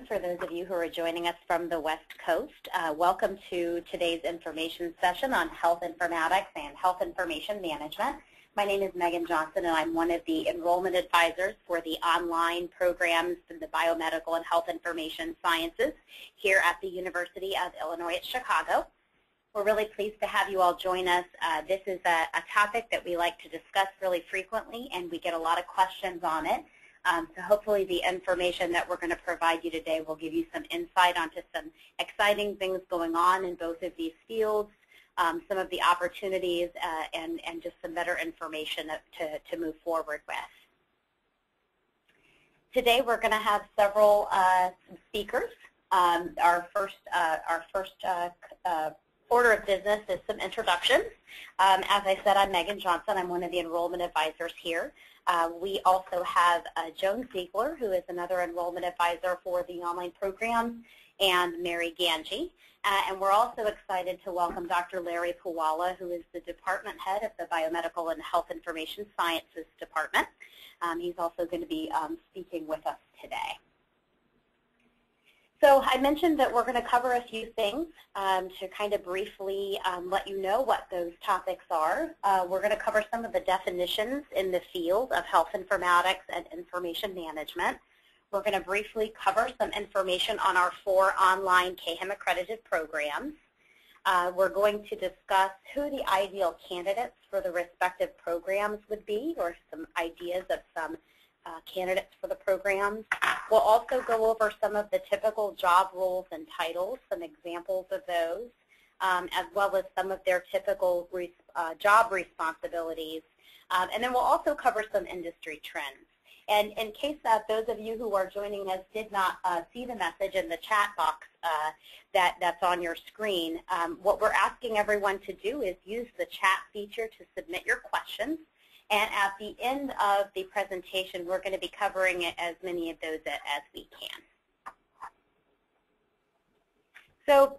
for those of you who are joining us from the West Coast. Welcome to today's information session on health informatics and health information management. My name is Megan Johnson, and I'm one of the enrollment advisors for the online programs in the biomedical and health information sciences here at the University of Illinois at Chicago. We're really pleased to have you all join us. This is a topic that we like to discuss really frequently, and we get a lot of questions on it. So hopefully the information that we're going to provide you today will give you some insight onto some exciting things going on in both of these fields, some of the opportunities, and just some better information to move forward with. Today we're going to have several speakers. Our first order of business is some introductions. As I said, I'm Megan Johnson. I'm one of the enrollment advisors here. We also have Joan Ziegler, who is another enrollment advisor for the online program, and Mary Ganji. And we're also excited to welcome Dr. Larry Puwala, who is the department head of the Biomedical and Health Information Sciences Department. He's also going to be speaking with us today. So I mentioned that we're going to cover a few things to kind of briefly let you know what those topics are. We're going to cover some of the definitions in the field of health informatics and information management. We're going to briefly cover some information on our 4 online KHIM accredited programs. We're going to discuss who the ideal candidates for the respective programs would be, or some ideas of some candidates for the programs. We'll also go over some of the typical job roles and titles, some examples of those, as well as some of their typical job responsibilities. And then we'll also cover some industry trends. And in case those of you who are joining us did not see the message in the chat box that's on your screen, what we're asking everyone to do is use the chat feature to submit your questions. And at the end of the presentation, we're going to be covering as many of those as we can. So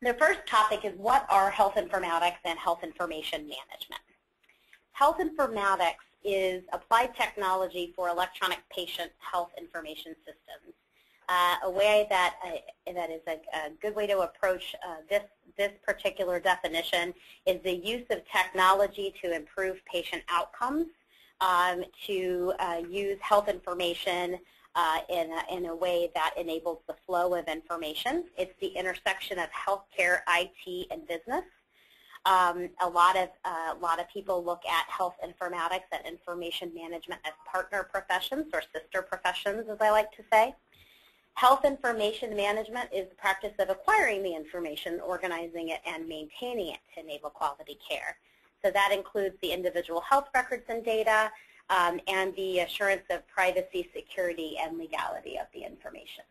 the first topic is, what are health informatics and health information management? Health informatics is applied technology for electronic patient health information systems. A way that is a good way to approach this particular definition is the use of technology to improve patient outcomes, to use health information in a way that enables the flow of information. It's the intersection of healthcare, IT, and business. A lot of people look at health informatics and information management as partner professions, or sister professions, as I like to say. Health information management is the practice of acquiring the information, organizing it, and maintaining it to enable quality care. So that includes the individual health records and data, and the assurance of privacy, security, and legality of the information.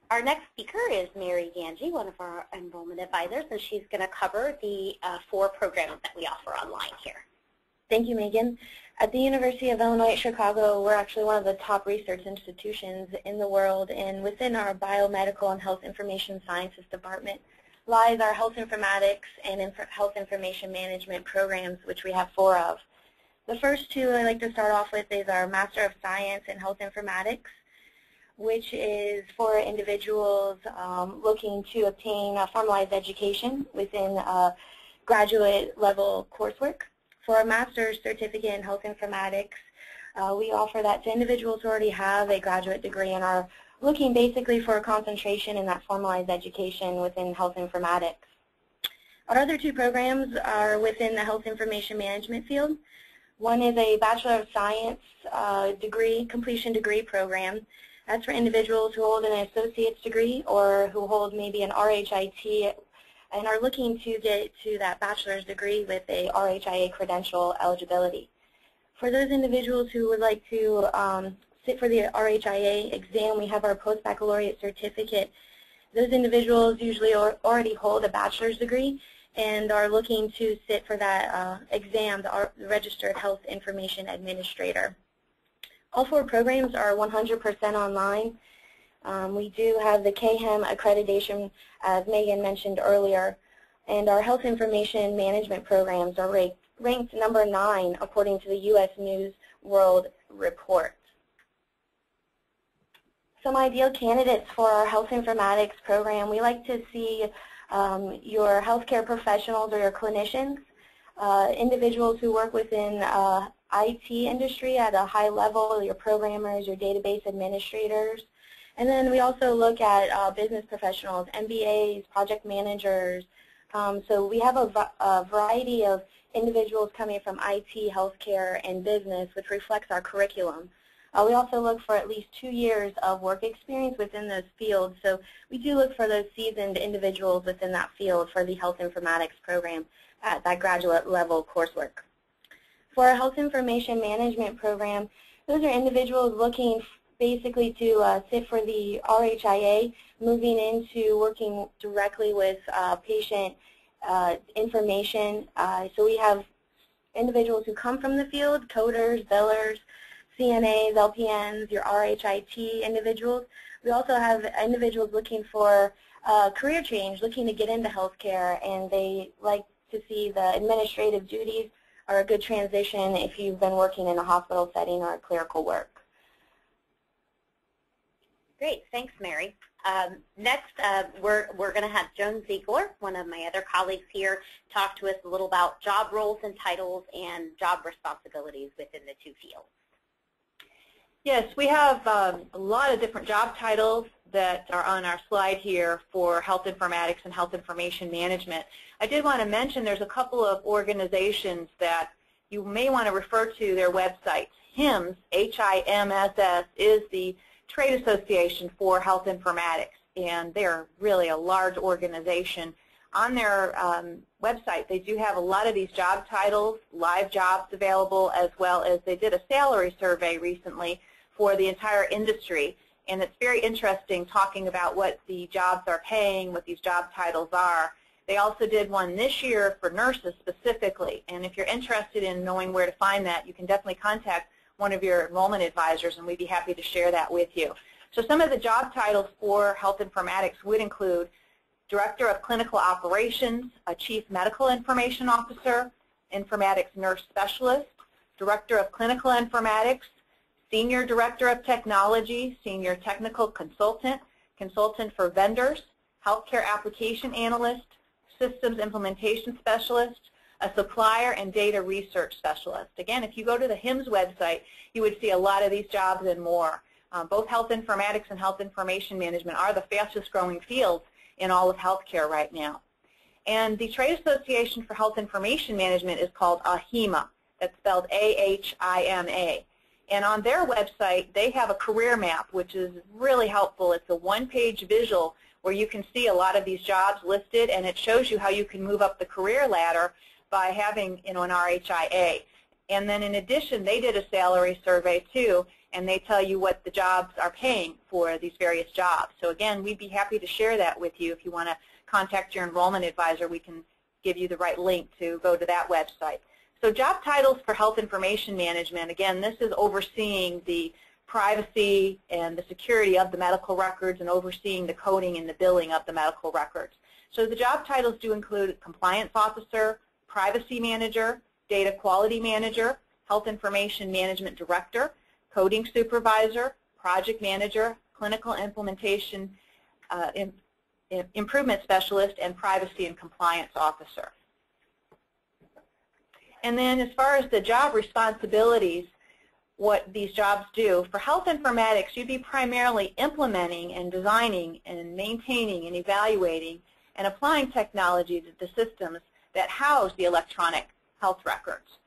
Our next speaker is Mary Ganji, one of our enrollment advisors, and she's going to cover the 4 programs that we offer online here. Thank you, Megan. At the University of Illinois at Chicago, we're actually one of the top research institutions in the world, and within our Biomedical and Health Information Sciences Department lies our health informatics and health information management programs, which we have 4 of. The first 2 I'd like to start off with is our Master of Science in Health Informatics, which is for individuals looking to obtain a formalized education within graduate level coursework. For a master's certificate in health informatics, we offer that to individuals who already have a graduate degree and are looking basically for a concentration in that formalized education within health informatics. Our other 2 programs are within the health information management field. One is a Bachelor of Science completion degree program. That's for individuals who hold an associate's degree or who hold maybe an RHIT and are looking to get to that bachelor's degree with a RHIA credential eligibility. For those individuals who would like to sit for the RHIA exam, we have our post-baccalaureate certificate. Those individuals usually already hold a bachelor's degree and are looking to sit for that exam, the Registered Health Information Administrator. All 4 programs are 100% online. We do have the KHIM accreditation, as Megan mentioned earlier, and our health information management programs are ranked number 9 according to the U.S. News World Report. Some ideal candidates for our health informatics program, we like to see your healthcare professionals or your clinicians, individuals who work within IT industry at a high level, your programmers, your database administrators. And then we also look at business professionals, MBAs, project managers. So we have a variety of individuals coming from IT, healthcare, and business, which reflects our curriculum. We also look for at least 2 years of work experience within those fields. So we do look for those seasoned individuals within that field for the health informatics program at that graduate level coursework. For our health information management program, those are individuals looking basically to sit for the RHIA, moving into working directly with patient information. So we have individuals who come from the field, coders, billers, CNAs, LPNs, your RHIT individuals. We also have individuals looking for career change, looking to get into healthcare, and they like to see the administrative duties are a good transition if you've been working in a hospital setting or clerical work. Great, thanks, Mary. Next, we're going to have Joan Ziegler, one of my other colleagues here, talk to us a little about job roles and titles and job responsibilities within the two fields. Yes, we have a lot of different job titles that are on our slide here for health informatics and health information management. I did want to mention there's a couple of organizations that you may want to refer to their websites. HIMSS, H-I-M-S-S, is the trade association for health informatics, and they're really a large organization. On their website, they do have a lot of these job titles, live jobs available, as well as they did a salary survey recently for the entire industry, and it's very interesting talking about what the jobs are paying, what these job titles are. They also did one this year for nurses specifically, and if you're interested in knowing where to find that, you can definitely contact one of your enrollment advisors, and we'd be happy to share that with you. So some of the job titles for health informatics would include Director of Clinical Operations, a Chief Medical Information Officer, Informatics Nurse Specialist, Director of Clinical Informatics, Senior Director of Technology, Senior Technical Consultant, Consultant for Vendors, Healthcare Application Analyst, Systems Implementation Specialist, a Supplier and Data Research Specialist. Again, if you go to the HIMSS website, you would see a lot of these jobs and more. Both health informatics and health information management are the fastest growing fields in all of healthcare right now. And the Trade Association for Health Information Management is called AHIMA. That's spelled A-H-I-M-A. And on their website, they have a career map, which is really helpful. It's a one-page visual where you can see a lot of these jobs listed, and it shows you how you can move up the career ladder by having, an RHIA. And then in addition, they did a salary survey too, and they tell you what the jobs are paying for these various jobs. So again, we'd be happy to share that with you. If you want to contact your enrollment advisor, we can give you the right link to go to that website. So job titles for health information management, again, this is overseeing the privacy and the security of the medical records and overseeing the coding and the billing of the medical records. So the job titles do include Compliance Officer, Privacy Manager, Data Quality Manager, Health Information Management Director, Coding Supervisor, Project Manager, Clinical Implementation Improvement Specialist, and Privacy and Compliance Officer. And then as far as the job responsibilities, what these jobs do, for health informatics, you'd be primarily implementing and designing and maintaining and evaluating and applying technology to the systems that house the electronic health records.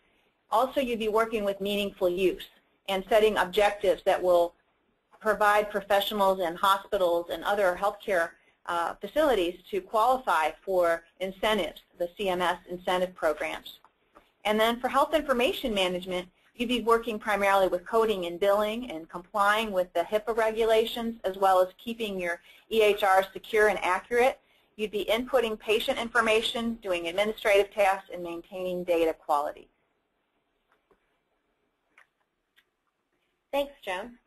Also, you'd be working with meaningful use and setting objectives that will provide professionals and hospitals and other healthcare facilities to qualify for incentives, the CMS incentive programs. And then for health information management, you'd be working primarily with coding and billing and complying with the HIPAA regulations, as well as keeping your EHRs secure and accurate. You'd be inputting patient information, doing administrative tasks, and maintaining data quality. Thanks, Joan.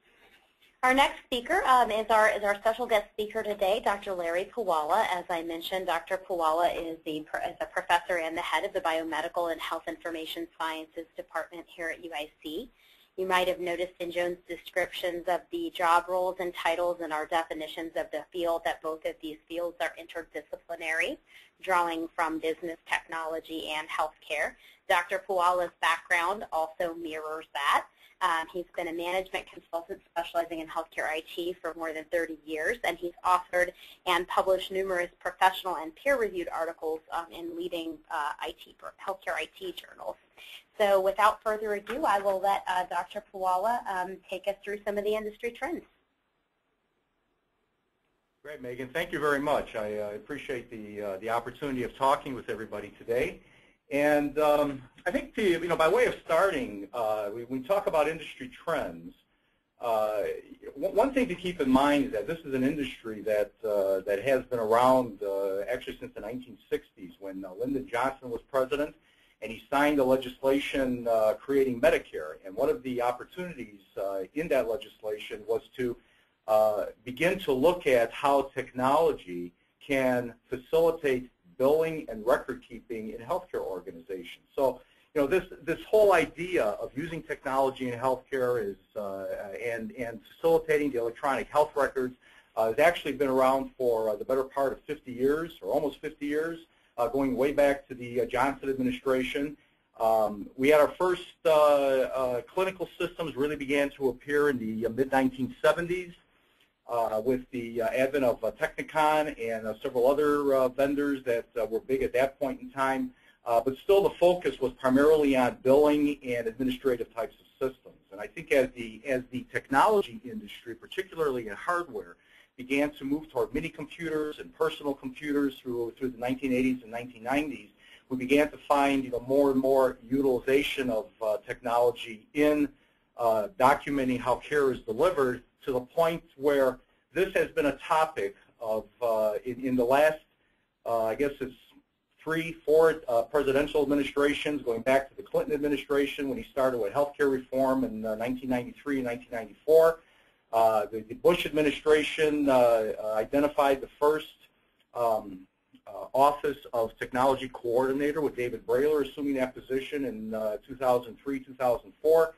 Our next speaker is our special guest speaker today, Dr. Larry Puwala. As I mentioned, Dr. Puwala is a professor and the head of the Biomedical and Health Information Sciences Department here at UIC. You might have noticed in Joan's descriptions of the job roles and titles and our definitions of the field that both of these fields are interdisciplinary, drawing from business, technology, and healthcare. Dr. Puala's background also mirrors that. He's been a management consultant specializing in healthcare IT for more than 30 years, and he's authored and published numerous professional and peer-reviewed articles in leading healthcare IT journals. So without further ado, I will let Dr. Puala take us through some of the industry trends. Great, Megan. Thank you very much. I appreciate the opportunity of talking with everybody today. And I think, by way of starting, when we talk about industry trends, one thing to keep in mind is that this is an industry that has been around actually since the 1960s when Lyndon Johnson was president, and he signed the legislation creating Medicare. And one of the opportunities in that legislation was to begin to look at how technology can facilitate billing and record keeping in healthcare organizations. So, this whole idea of using technology in healthcare is and facilitating the electronic health records has actually been around for the better part of 50 years, or almost 50 years, going way back to the Johnson administration. We had our first clinical systems really began to appear in the mid-1970s. With the advent of Technicon and several other vendors that were big at that point in time. But still the focus was primarily on billing and administrative types of systems. And I think as the technology industry, particularly in hardware, began to move toward mini computers and personal computers through the 1980s and 1990s, we began to find more and more utilization of technology in documenting how care is delivered, to the point where this has been a topic of, in the last, I guess it's 3-4 presidential administrations, going back to the Clinton administration when he started with healthcare reform in 1993 and 1994. The Bush administration identified the first Office of Technology Coordinator, with David Brailer assuming that position in 2003, 2004.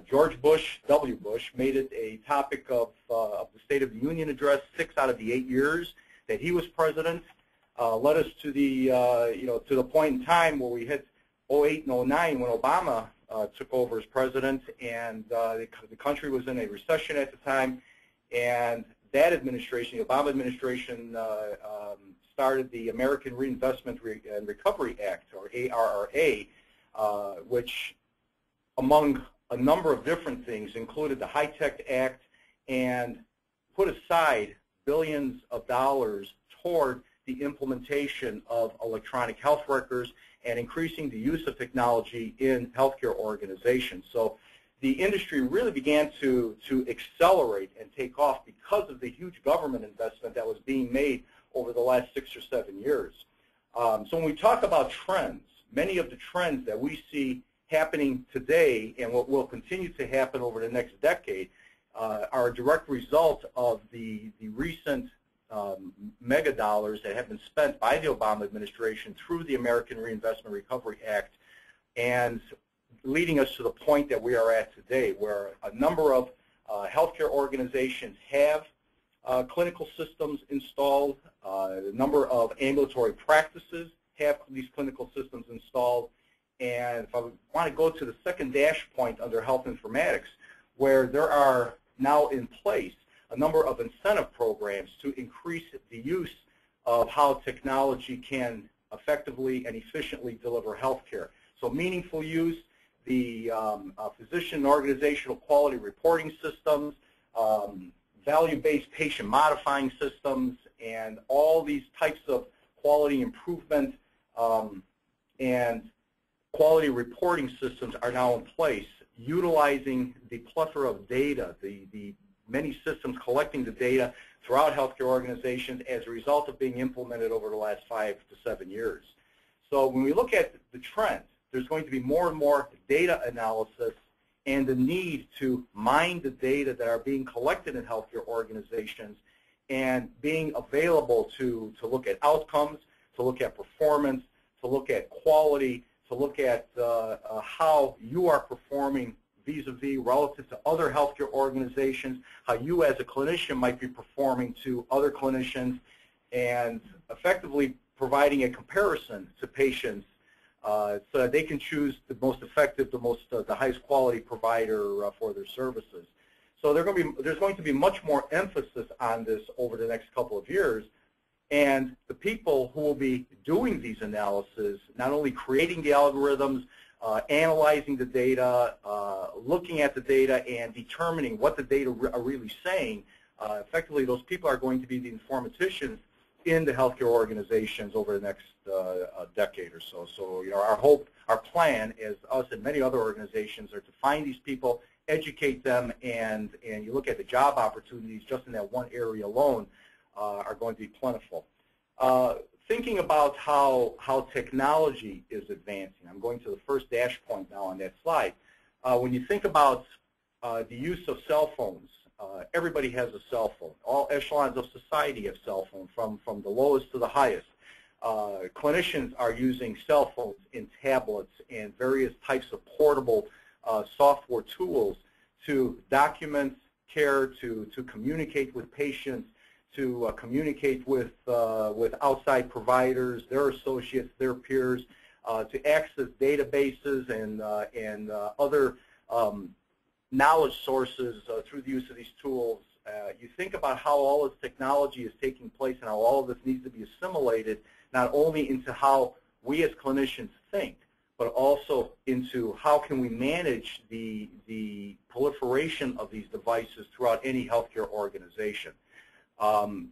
George Bush, W. Bush, made it a topic of the State of the Union address 6 out of the 8 years that he was president. Led us to the to the point in time where we hit 2008 and 2009 when Obama took over as president, and the country was in a recession at the time, and that administration, the Obama administration, started the American Reinvestment and Recovery Act, or ARRA, which, among a number of different things, included the HITECH Act, and put aside billions of dollars toward the implementation of electronic health records and increasing the use of technology in healthcare organizations. So the industry really began to accelerate and take off because of the huge government investment that was being made over the last 6 or 7 years. So when we talk about trends, many of the trends that we see happening today and what will continue to happen over the next decade are a direct result of the recent mega dollars that have been spent by the Obama administration through the American Reinvestment Recovery Act, and leading us to the point that we are at today, where a number of healthcare organizations have clinical systems installed, a number of ambulatory practices have these clinical systems installed. And if I want to go to the second dash point under health informatics, where there are now in place a number of incentive programs to increase the use of how technology can effectively and efficiently deliver health care. So meaningful use, the physician and organizational quality reporting systems, value-based patient modifying systems, and all these types of quality improvement and quality reporting systems are now in place, utilizing the plethora of data, the many systems collecting the data throughout healthcare organizations as a result of being implemented over the last 5 to 7 years. So when we look at the trends, there's going to be more and more data analysis and the need to mine the data that are being collected in healthcare organizations and being available to look at outcomes, to look at performance, to look at quality, to look at how you are performing vis-a-vis relative to other healthcare organizations, how you as a clinician might be performing to other clinicians, and effectively providing a comparison to patients so that they can choose the most effective, the highest quality provider for their services. So there's going to be much more emphasis on this over the next couple of years. And the people who will be doing these analyses, not only creating the algorithms, analyzing the data, looking at the data, and determining what the data are really saying, effectively those people are going to be the informaticians in the healthcare organizations over the next decade or so. So our hope, our plan, as us and many other organizations, are to find these people, educate them, and you look at the job opportunities just in that one area alone, are going to be plentiful. Thinking about how technology is advancing, I'm going to the first dash point now on that slide. When you think about the use of cell phones, everybody has a cell phone. All echelons of society have cell phones, from the lowest to the highest. Clinicians are using cell phones and tablets and various types of portable software tools to document care, to communicate with patients, to communicate with outside providers, their associates, their peers, to access databases and other knowledge sources through the use of these tools. You think about how all this technology is taking place and how all of this needs to be assimilated not only into how we as clinicians think, but also into how can we manage the proliferation of these devices throughout any healthcare organization.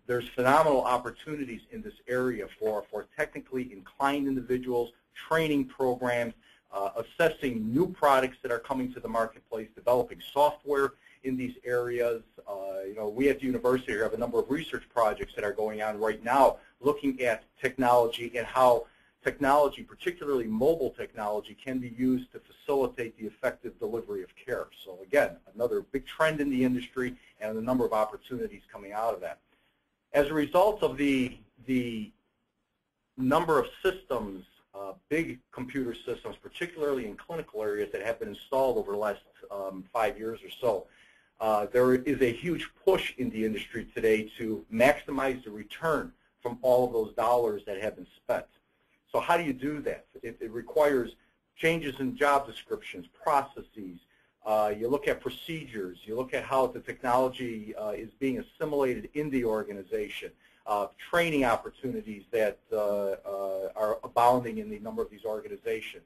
There's phenomenal opportunities in this area for technically inclined individuals, training programs, assessing new products that are coming to the marketplace, developing software in these areas. We at the university have a number of research projects that are going on right now looking at technology and how technology, particularly mobile technology, can be used to facilitate the effective delivery of care. So again, another big trend in the industry and a number of opportunities coming out of that. As a result of the number of systems, big computer systems, particularly in clinical areas that have been installed over the last 5 years or so, there is a huge push in the industry today to maximize the return from all of those dollars that have been spent. So how do you do that? It requires changes in job descriptions, processes. You look at procedures. You look at how the technology is being assimilated in the organization. Training opportunities that are abounding in the number of these organizations.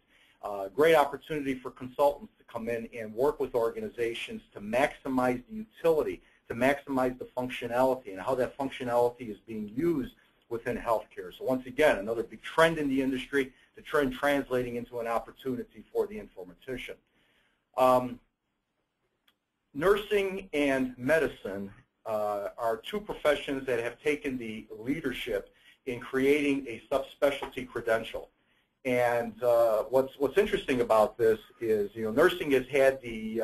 Great opportunity for consultants to come in and work with organizations to maximize the utility, to maximize the functionality, and how that functionality is being used within healthcare. So once again, another big trend in the industry, the trend translating into an opportunity for the informatician. Nursing and medicine are two professions that have taken the leadership in creating a subspecialty credential. And what's interesting about this is, nursing has had the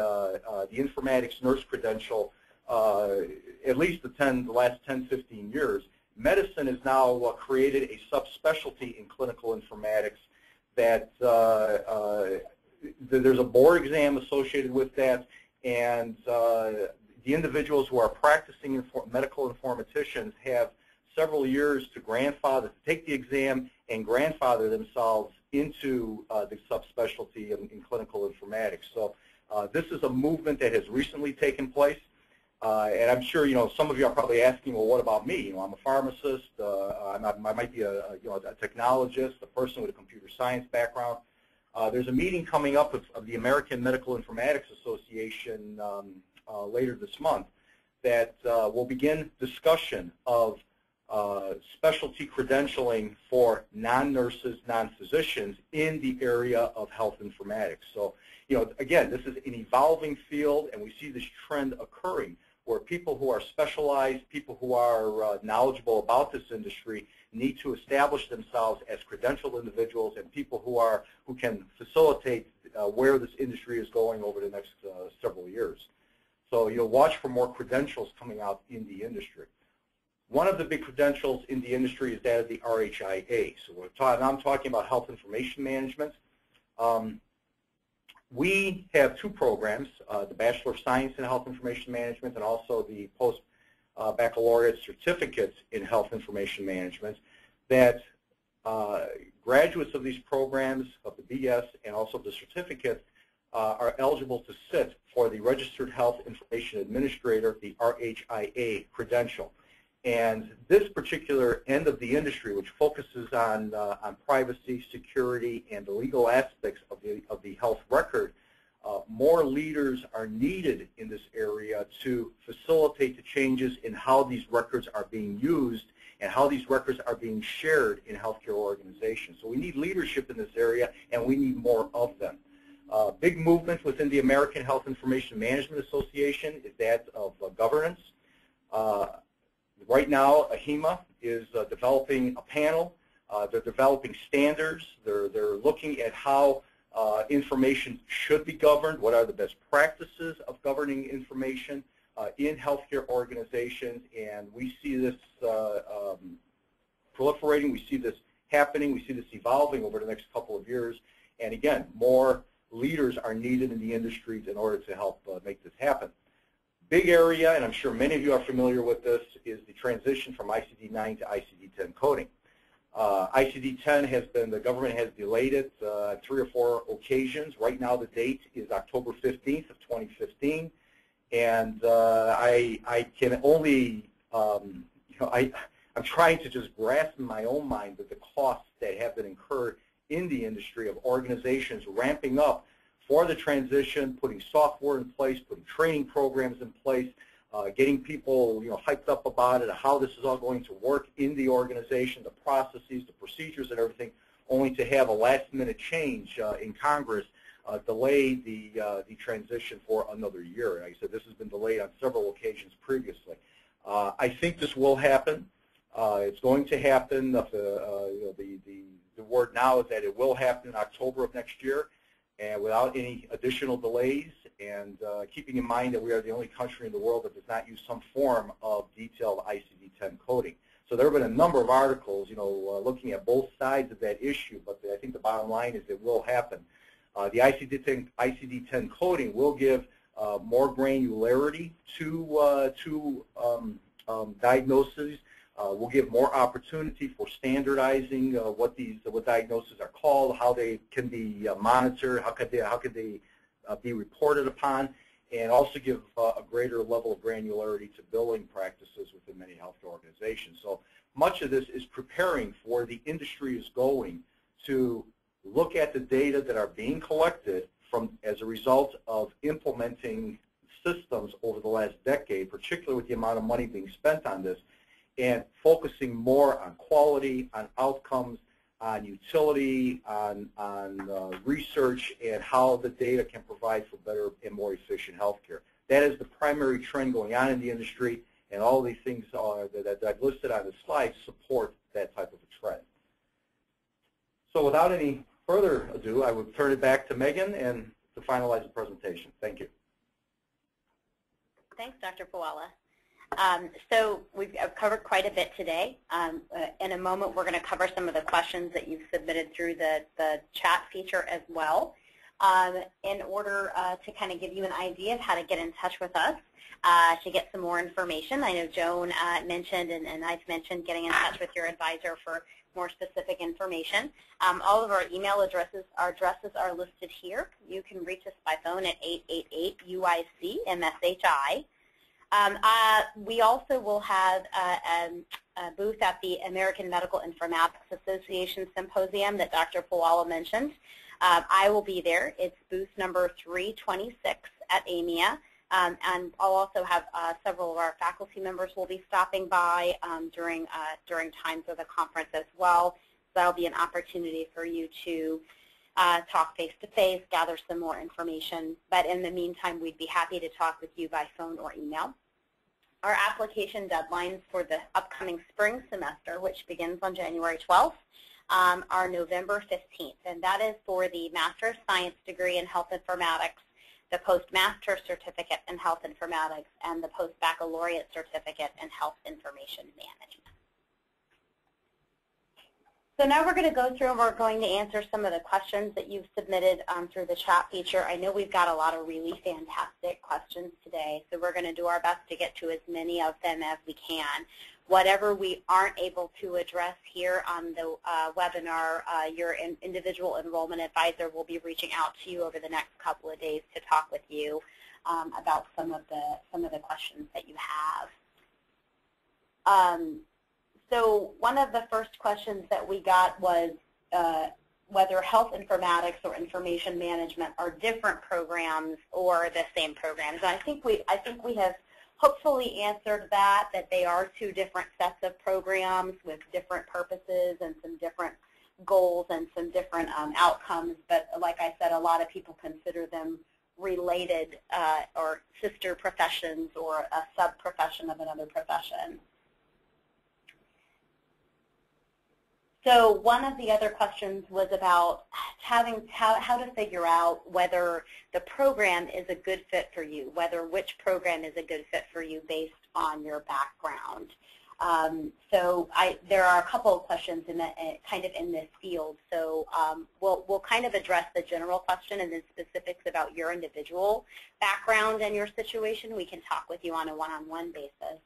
informatics nurse credential at least the last 10, 15 years. Medicine has now created a subspecialty in clinical informatics that there's a board exam associated with that, and the individuals who are practicing medical informaticians have several years to take the exam and grandfather themselves into the subspecialty in clinical informatics. So this is a movement that has recently taken place. And I'm sure some of you are probably asking, well, what about me? I'm a pharmacist. I might be a technologist, a person with a computer science background. There's a meeting coming up of the American Medical Informatics Association later this month that will begin discussion of specialty credentialing for non-nurses, non-physicians in the area of health informatics. So, again, this is an evolving field, and we see this trend occurring where people who are specialized, people who are knowledgeable about this industry need to establish themselves as credentialed individuals and people who can facilitate where this industry is going over the next several years. So you'll watch for more credentials coming out in the industry. One of the big credentials in the industry is that of the RHIA. So I'm talking about health information management. We have two programs, the Bachelor of Science in Health Information Management and also the Post-Baccalaureate Certificates in Health Information Management, that graduates of these programs, of the BS and also the certificate, are eligible to sit for the Registered Health Information Administrator, the RHIA credential. And this particular end of the industry, which focuses on privacy, security, and the legal aspects of the health record, more leaders are needed in this area to facilitate the changes in how these records are being used and how these records are being shared in healthcare organizations. So we need leadership in this area, and we need more of them. Big movement within the American Health Information Management Association is that of governance. Right now, AHIMA is developing a panel. They're developing standards. They're looking at how information should be governed, what are the best practices of governing information in healthcare organizations, and we see this proliferating, we see this happening, we see this evolving over the next couple of years, and again, more leaders are needed in the industries in order to help make this happen. Big area, and I'm sure many of you are familiar with this, is the transition from ICD-9 to ICD-10 coding. ICD-10 has been, the government has delayed it 3 or 4 occasions. Right now the date is October 15th of 2015, and I can only, I'm trying to just grasp in my own mind that the costs that have been incurred in the industry of organizations ramping up for the transition, putting software in place, putting training programs in place, getting people hyped up about it, how this is all going to work in the organization, the processes, the procedures and everything, only to have a last-minute change in Congress delay the transition for another year. Like I said, this has been delayed on several occasions previously. I think this will happen. It's going to happen. The word now is that it will happen in October of next year, and without any additional delays, and keeping in mind that we are the only country in the world that does not use some form of detailed ICD-10 coding. So there have been a number of articles, looking at both sides of that issue, but I think the bottom line is it will happen. The ICD-10 coding will give more granularity to diagnoses. We'll give more opportunity for standardizing what diagnoses are called, how they can be monitored, how could they be reported upon, and also give a greater level of granularity to billing practices within many healthcare organizations. So much of this is preparing for the industry is going to look at the data that are being collected as a result of implementing systems over the last decade, particularly with the amount of money being spent on this, and focusing more on quality, on outcomes, on utility, on research, and how the data can provide for better and more efficient healthcare. That is the primary trend going on in the industry, and all these things that I've listed on the slide support that type of a trend. So without any further ado, I would turn it back to Megan and to finalize the presentation. Thank you. Thanks, Dr. Puala. So we've covered quite a bit today. In a moment, we're going to cover some of the questions that you've submitted through the chat feature as well. In order to kind of give you an idea of how to get in touch with us to get some more information, I know Joan mentioned and I've mentioned getting in touch with your advisor for more specific information. All of our email addresses are listed here. You can reach us by phone at 888-UIC-MSHI. We also will have a booth at the American Medical Informatics Association Symposium that Dr. Puala mentioned. I will be there. It's booth number 326 at AMIA. And I'll also have several of our faculty members will be stopping by during times of the conference as well. So that'll be an opportunity for you to talk face-to-face, gather some more information. But in the meantime, we'd be happy to talk with you by phone or email. Our application deadlines for the upcoming spring semester, which begins on January 12th, are November 15th. And that is for the Master of Science degree in Health Informatics, the Postmaster Certificate in Health Informatics, and the Post-Baccalaureate Certificate in Health Information Management. So now we're going to go through and we're going to answer some of the questions that you've submitted through the chat feature. I know we've got a lot of really fantastic questions today, so we're going to do our best to get to as many of them as we can. Whatever we aren't able to address here on the webinar, your individual enrollment advisor will be reaching out to you over the next couple of days to talk with you about some of the questions that you have. So one of the first questions that we got was whether health informatics or information management are different programs or the same programs. And I think we have hopefully answered that they are two different sets of programs with different purposes and some different goals and some different outcomes. But like I said, a lot of people consider them related or sister professions or a sub-profession of another profession. So one of the other questions was about how to figure out whether the program is a good fit for you, which program is a good fit for you based on your background. So there are a couple of questions in kind of in this field. So we'll kind of address the general question and then specifics about your individual background and your situation. We can talk with you on a one-on-one basis.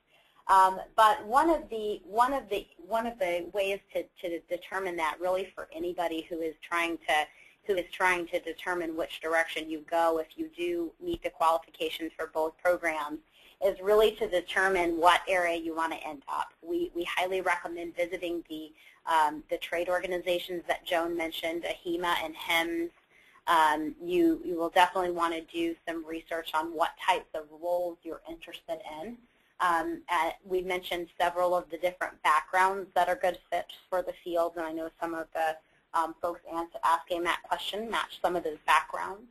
But one of the ways to determine that, really, for anybody who is trying to determine which direction you go if you do meet the qualifications for both programs, is really to determine what area you want to end up. We highly recommend visiting the trade organizations that Joan mentioned, AHIMA and HIMSS. You will definitely want to do some research on what types of roles you're interested in. We mentioned several of the different backgrounds that are good fits for the field, and I know some of the folks asking that question match some of those backgrounds.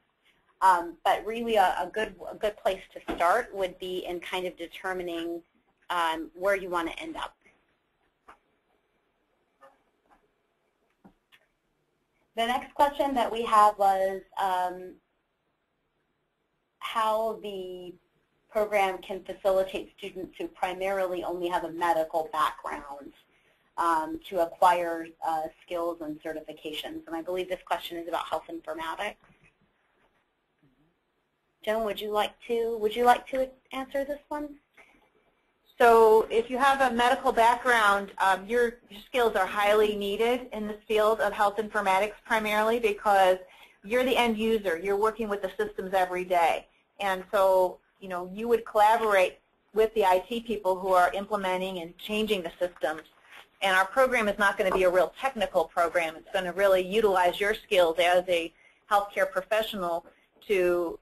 But really a good place to start would be in kind of determining where you want to end up. The next question that we had was how the program can facilitate students who primarily only have a medical background to acquire skills and certifications. And I believe this question is about health informatics. Joan, would you like to answer this one? So if you have a medical background, your skills are highly needed in this field of health informatics primarily because you're the end user. You're working with the systems every day. And so you would collaborate with the IT people who are implementing and changing the systems. And our program is not going to be a real technical program. It's going to really utilize your skills as a healthcare professional to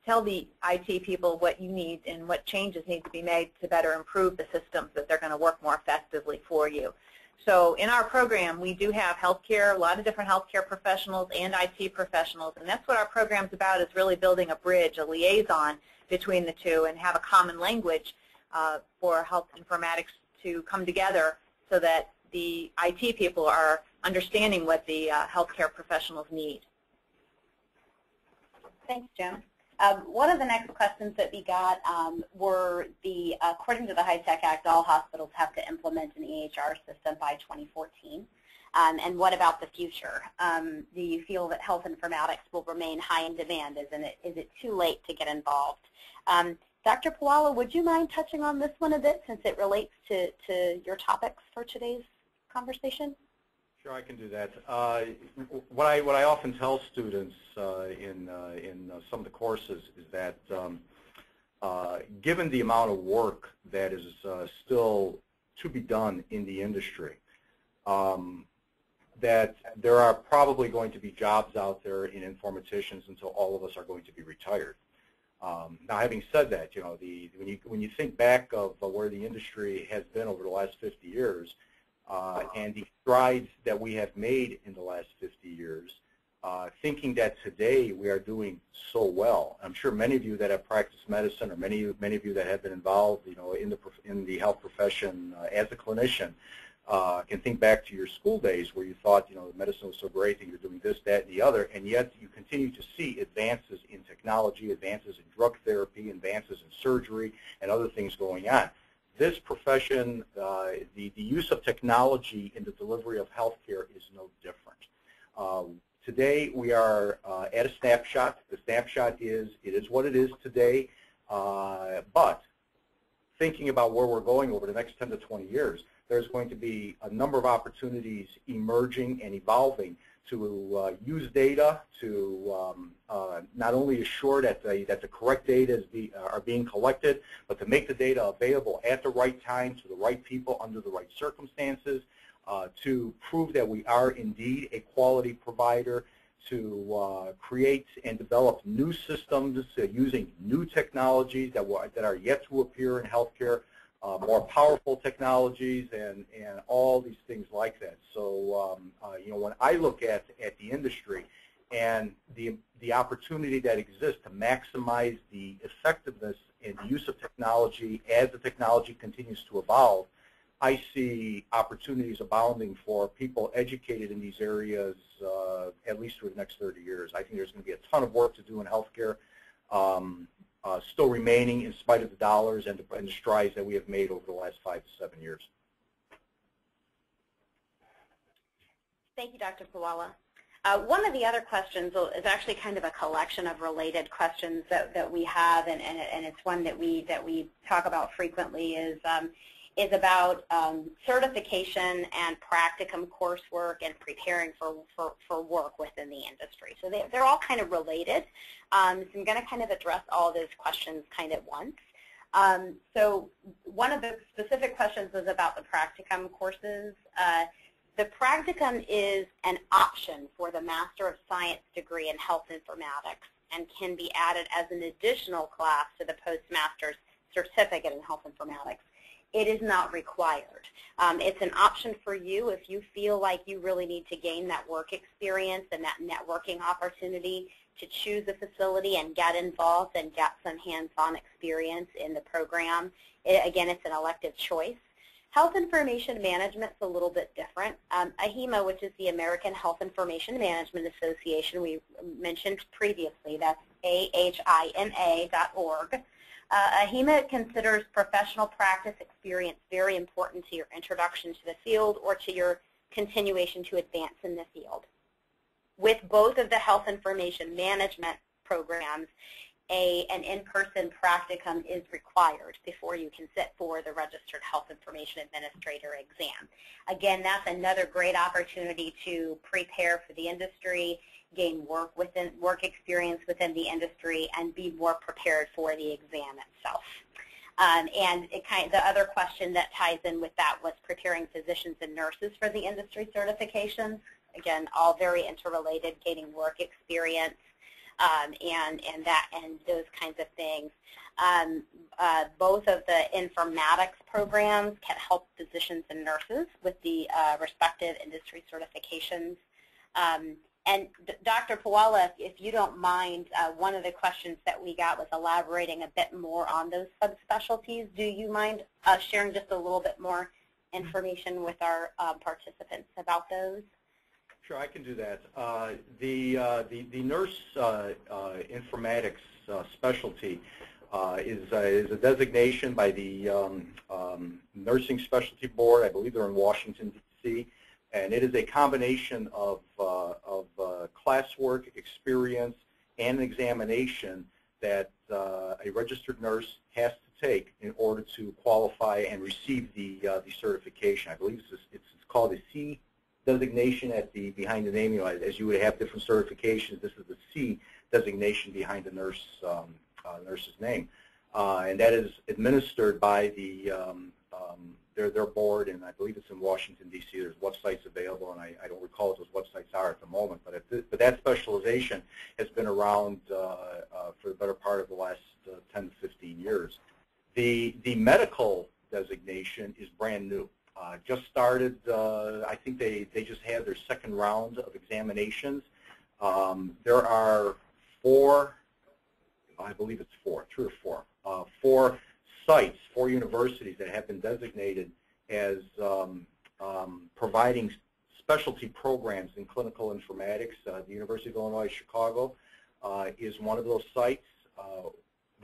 tell the IT people what you need and what changes need to be made to better improve the systems that they're going to work more effectively for you. So in our program, we do have healthcare, a lot of different healthcare professionals and IT professionals, and that's what our program's about, is really building a bridge, a liaison between the two, and have a common language for health informatics to come together so that the IT people are understanding what the healthcare professionals need. Thanks, Joan. One of the next questions that we got were according to the HITECH Act, all hospitals have to implement an EHR system by 2014. And what about the future? Do you feel that health informatics will remain high in demand? Is it too late to get involved? Dr. Pawala, would you mind touching on this one a bit since it relates to your topics for today's conversation? Sure, I can do that. What I often tell students in some of the courses is that given the amount of work that is still to be done in the industry, that there are probably going to be jobs out there in informaticians until all of us are going to be retired. Now, having said that, when you think back of where the industry has been over the last 50 years, and the strides that we have made in the last 50 years, thinking that today we are doing so well. I'm sure many of you that have practiced medicine, or many of you that have been involved, in the health profession as a clinician, can think back to your school days where you thought, medicine was so great and you're doing this, that, and the other, and yet you continue to see advances in technology, advances in drug therapy, advances in surgery, and other things going on. this profession, the use of technology in the delivery of healthcare is no different. Today we are at a snapshot. The snapshot is, it is what it is today, but thinking about where we're going over the next 10 to 20 years, there's going to be a number of opportunities emerging and evolving to use data to not only assure that the correct data are being collected, but to make the data available at the right time to the right people under the right circumstances, to prove that we are indeed a quality provider, to create and develop new systems using new technologies that are yet to appear in healthcare, more powerful technologies, and all these things like that. So you know, when I look at the industry and the opportunity that exists to maximize the effectiveness and the use of technology as the technology continues to evolve, I see opportunities abounding for people educated in these areas at least for the next 30 years. I think there's going to be a ton of work to do in healthcare, still remaining in spite of the dollars and the strides that we have made over the last 5 to 7 years. Thank you, Dr. Puwala. One of the other questions is actually kind of a collection of related questions that we have, and it's one that we talk about frequently, is about certification and practicum coursework and preparing for work within the industry. So they're all kind of related. So I'm going to kind of address all those questions kind of at once. So one of the specific questions was about the practicum courses. The practicum is an option for the Master of Science degree in Health Informatics and can be added as an additional class to the Postmaster's Certificate in Health Informatics. It is not required. It's an option for you if you feel like you really need to gain that work experience and that networking opportunity to choose a facility and get involved and get some hands-on experience in the program. Again, it's an elective choice. Health Information Management is a little bit different. AHIMA, which is the American Health Information Management Association, we mentioned previously, that's AHIMA.org. AHIMA considers professional practice experience very important to your introduction to the field or to your continuation to advance in the field. With both of the health information management programs, an in-person practicum is required before you can sit for the Registered Health Information Administrator exam. Again, that's another great opportunity to prepare for the industry, gain work experience within the industry, and be more prepared for the exam itself. And the other question that ties in with that was preparing physicians and nurses for the industry certifications. Again, all very interrelated, gaining work experience, and those kinds of things. Both of the informatics programs can help physicians and nurses with the respective industry certifications. And Dr. Puwala, if you don't mind, one of the questions that we got was elaborating a bit more on those subspecialties. Do you mind sharing just a little bit more information with our participants about those? Sure, I can do that. The nurse informatics specialty is a designation by the Nursing Specialty Board. I believe they're in Washington, D.C., and it is a combination of classwork, experience, and examination that a registered nurse has to take in order to qualify and receive the certification. I believe it's called a C designation behind the name. You know, as you would have different certifications, this is the C designation behind the nurse's name, and that is administered by their board, and I believe it's in Washington, D.C. There's websites available, and I don't recall what those websites are at the moment, but that specialization has been around for the better part of the last 10 to 15 years. The medical designation is brand new. Just started, I think they just had their second round of examinations. There are I believe it's three or four sites, 4 universities that have been designated as providing specialty programs in clinical informatics. The University of Illinois Chicago is one of those sites.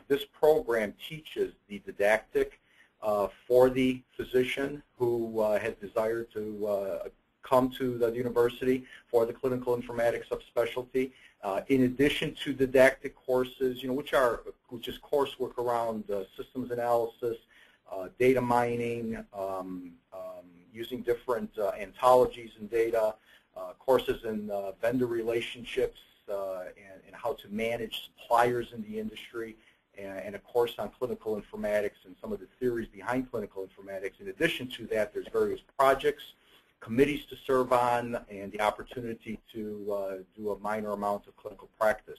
This program teaches the didactic for the physician who has desired to come to the university for the clinical informatics subspecialty. In addition to didactic courses, which is coursework around systems analysis, data mining, using different anthologies and data, courses in vendor relationships and how to manage suppliers in the industry, and a course on clinical informatics and some of the theories behind clinical informatics. In addition to that, there's various projects, committees to serve on, and the opportunity to do a minor amount of clinical practice.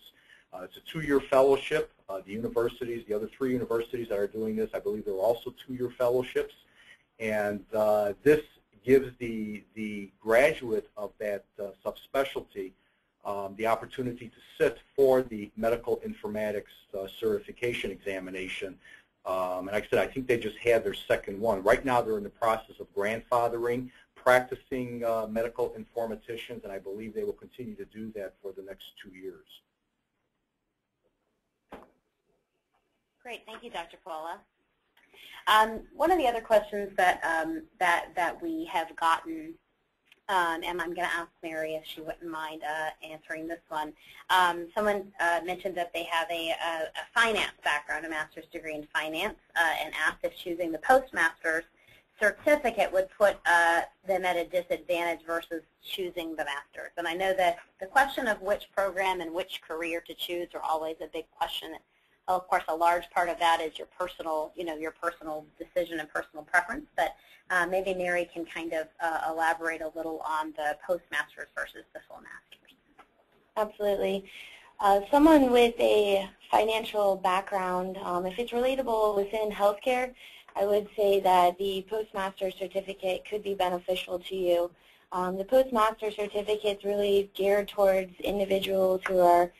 It's a 2-year fellowship. The universities, the other 3 universities that are doing this, I believe they're also 2-year fellowships. And this gives the graduate of that subspecialty the opportunity to sit for the medical informatics certification examination. And like I said, I think they just had their second one. Right now they're in the process of grandfathering, practicing medical informaticians, and I believe they will continue to do that for the next 2 years. Great, thank you, Dr. Paula. One of the other questions that that we have gotten, and I'm going to ask Mary if she wouldn't mind answering this one. Someone mentioned that they have a finance background, a master's degree in finance, and asked if choosing the postmaster's certificate would put them at a disadvantage versus choosing the master's. And I know that the question of which program and which career to choose are always a big question. Of course, a large part of that is your personal, your personal decision and personal preference. But maybe Mary can kind of elaborate a little on the postmaster's versus the full master's. Absolutely. Someone with a financial background, if it's relatable within healthcare, I would say that the postmaster's certificate could be beneficial to you. The postmaster's certificate is really geared towards individuals who are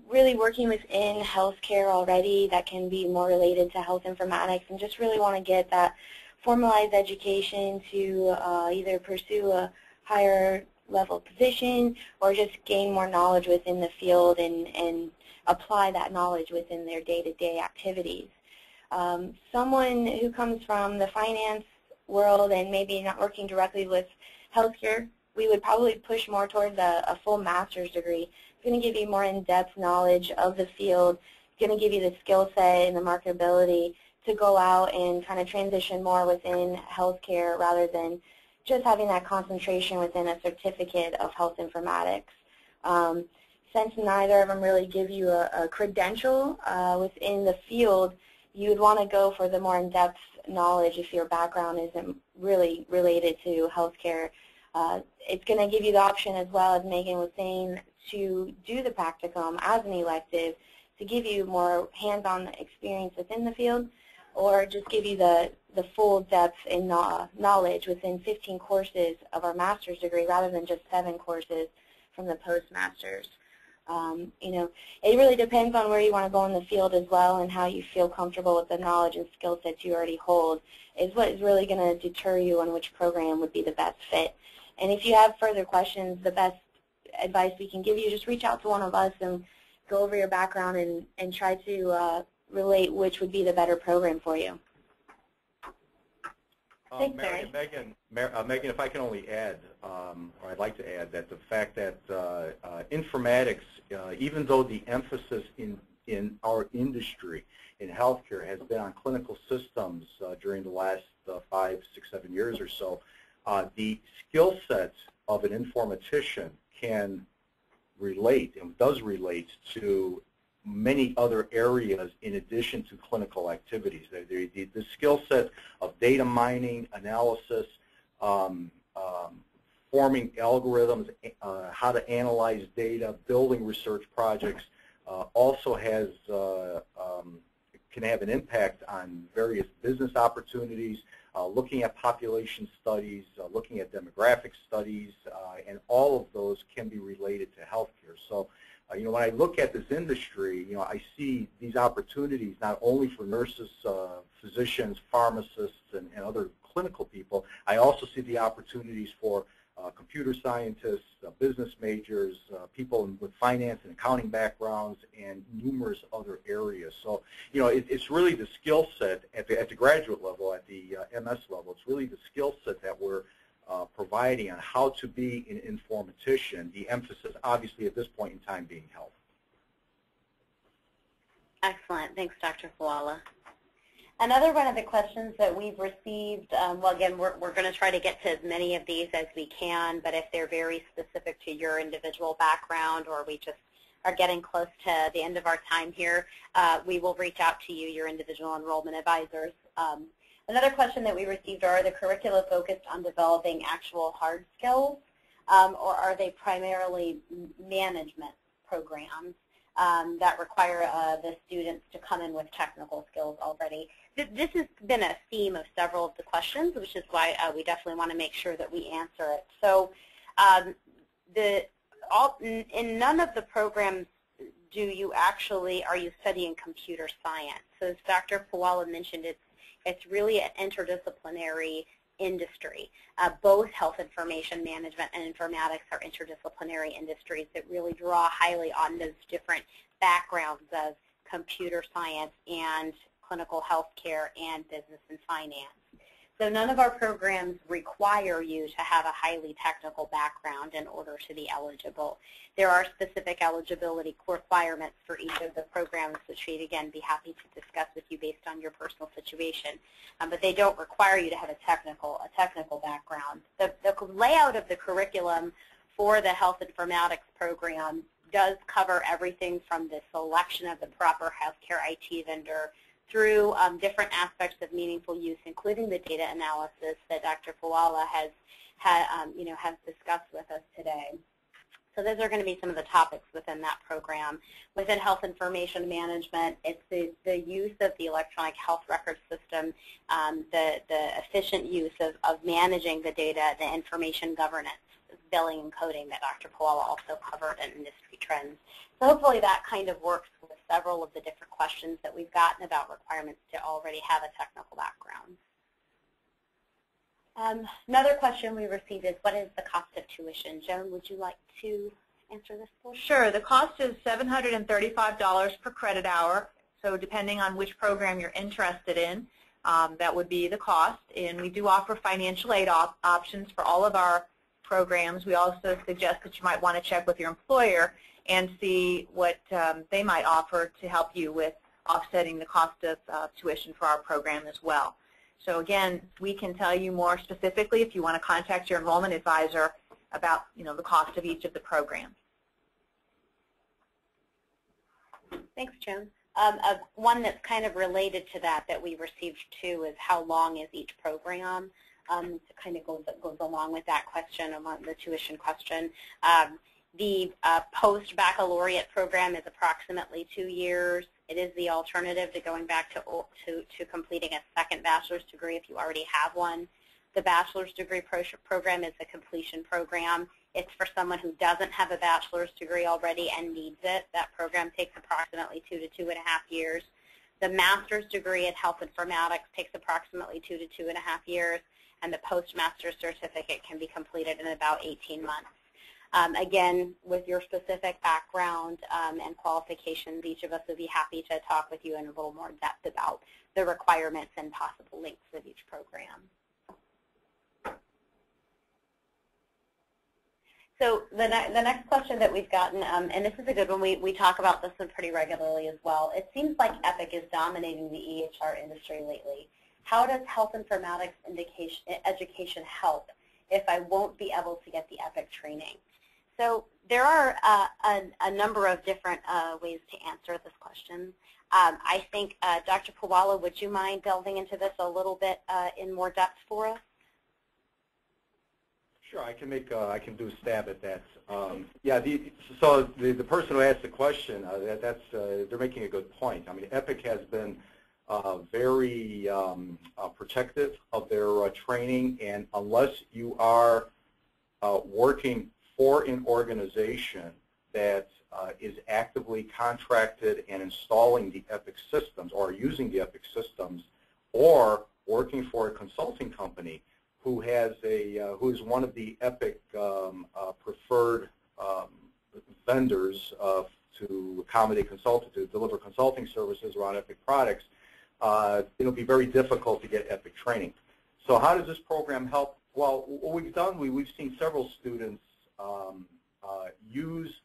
really working within healthcare already, that can be more related to health informatics, and just really want to get that formalized education to either pursue a higher level position or just gain more knowledge within the field and apply that knowledge within their day-to-day activities. Someone who comes from the finance world and maybe not working directly with healthcare, we would probably push more towards a full master's degree. It's going to give you more in-depth knowledge of the field. It's going to give you the skill set and the marketability to go out and kind of transition more within healthcare rather than just having that concentration within a certificate of health informatics. Since neither of them really give you a credential within the field, you would want to go for the more in-depth knowledge if your background isn't really related to healthcare. It's going to give you the option, as well as Megan was saying, to do the practicum as an elective to give you more hands-on experience within the field, or just give you the full depth in knowledge within 15 courses of our master's degree rather than just 7 courses from the postmaster's. It really depends on where you want to go in the field as well, and how you feel comfortable with the knowledge and skill sets you already hold is what is really going to deter you on which program would be the best fit. And if you have further questions, the best advice we can give you, just reach out to one of us and go over your background and try to relate which would be the better program for you. Thanks, Mary. Megan, if I can only add, or I'd like to add, that the fact that informatics, even though the emphasis in our industry, in healthcare, has been on clinical systems during the last 5, 6, 7 years or so, the skill set of an informatician can relate, and does relate, to many other areas in addition to clinical activities. The skill set of data mining, analysis, forming algorithms, how to analyze data, building research projects, also has can have an impact on various business opportunities, looking at population studies, looking at demographic studies, and all of those can be related to healthcare. So, when I look at this industry, I see these opportunities not only for nurses, physicians, pharmacists, and other clinical people. I also see the opportunities for computer scientists, business majors, people with finance and accounting backgrounds, and numerous other areas. So, you know, it's really the skill set at the graduate level, at the MS level. It's really the skill set that we're providing on how to be an informatician. The emphasis, obviously, at this point in time, being health. Excellent. Thanks, Dr. Fuala. Another one of the questions that we've received, well, again, we're going to try to get to as many of these as we can, but if they're very specific to your individual background or we just are getting close to the end of our time here, we will reach out to you, your individual enrollment advisors. Another question that we received are the curricula focused on developing actual hard skills, or are they primarily management programs that require the students to come in with technical skills already? This has been a theme of several of the questions, which is why we definitely want to make sure that we answer it. So in none of the programs are you studying computer science. So as Dr. Fuala mentioned, it's really an interdisciplinary industry. Both health information management and informatics are interdisciplinary industries that really draw highly on those different backgrounds of computer science and clinical health care and business and finance. So none of our programs require you to have a highly technical background in order to be eligible. There are specific eligibility requirements for each of the programs, which we'd, again, be happy to discuss with you based on your personal situation. But they don't require you to have a technical background. The layout of the curriculum for the health informatics program does cover everything from the selection of the proper healthcare IT vendor through different aspects of meaningful use, including the data analysis that Dr. Fuala has discussed with us today. So those are going to be some of the topics within that program. Within health information management, it's the use of the electronic health record system, the efficient use of managing the data, the information governance, billing and coding that Dr. Fuala also covered in industry trends. So hopefully that kind of works with several of the different questions that we've gotten about requirements to already have a technical background. Another question we received is, what is the cost of tuition? Joan, would you like to answer this for us? Sure. The cost is $735 per credit hour. So depending on which program you're interested in, that would be the cost. And we do offer financial aid options for all of our programs. We also suggest that you might want to check with your employer and see what they might offer to help you with offsetting the cost of tuition for our program as well. So again, we can tell you more specifically if you want to contact your enrollment advisor about the cost of each of the programs. Thanks, Joan. One that's kind of related to that we received too is how long is each program? It kind of goes along with that question, along the tuition question. The post-baccalaureate program is approximately 2 years. It is the alternative to going back to completing a second bachelor's degree if you already have one. The bachelor's degree program is a completion program. It's for someone who doesn't have a bachelor's degree already and needs it. That program takes approximately 2 to 2.5 years. The master's degree in health informatics takes approximately 2 to 2.5 years, and the postmaster's certificate can be completed in about 18 months. Again, with your specific background and qualifications, each of us would be happy to talk with you in a little more depth about the requirements and possible links with each program. So the next question that we've gotten, and this is a good one, we talk about this one pretty regularly as well. It seems like EPIC is dominating the EHR industry lately. How does health informatics education help if I won't be able to get the EPIC training? So there are a number of different ways to answer this question. I think, Dr. Fuala, would you mind delving into this a little bit in more depth for us? Sure, I can do a stab at that. Yeah, so the person who asked the question, they're making a good point. I mean, EPIC has been very protective of their training, and unless you are working for an organization that is actively contracted and installing the EPIC systems or using the EPIC systems, or working for a consulting company who is one of the EPIC preferred vendors to accommodate to deliver consulting services around EPIC products, it'll be very difficult to get EPIC training. So how does this program help? Well, what we've done, we've seen several students use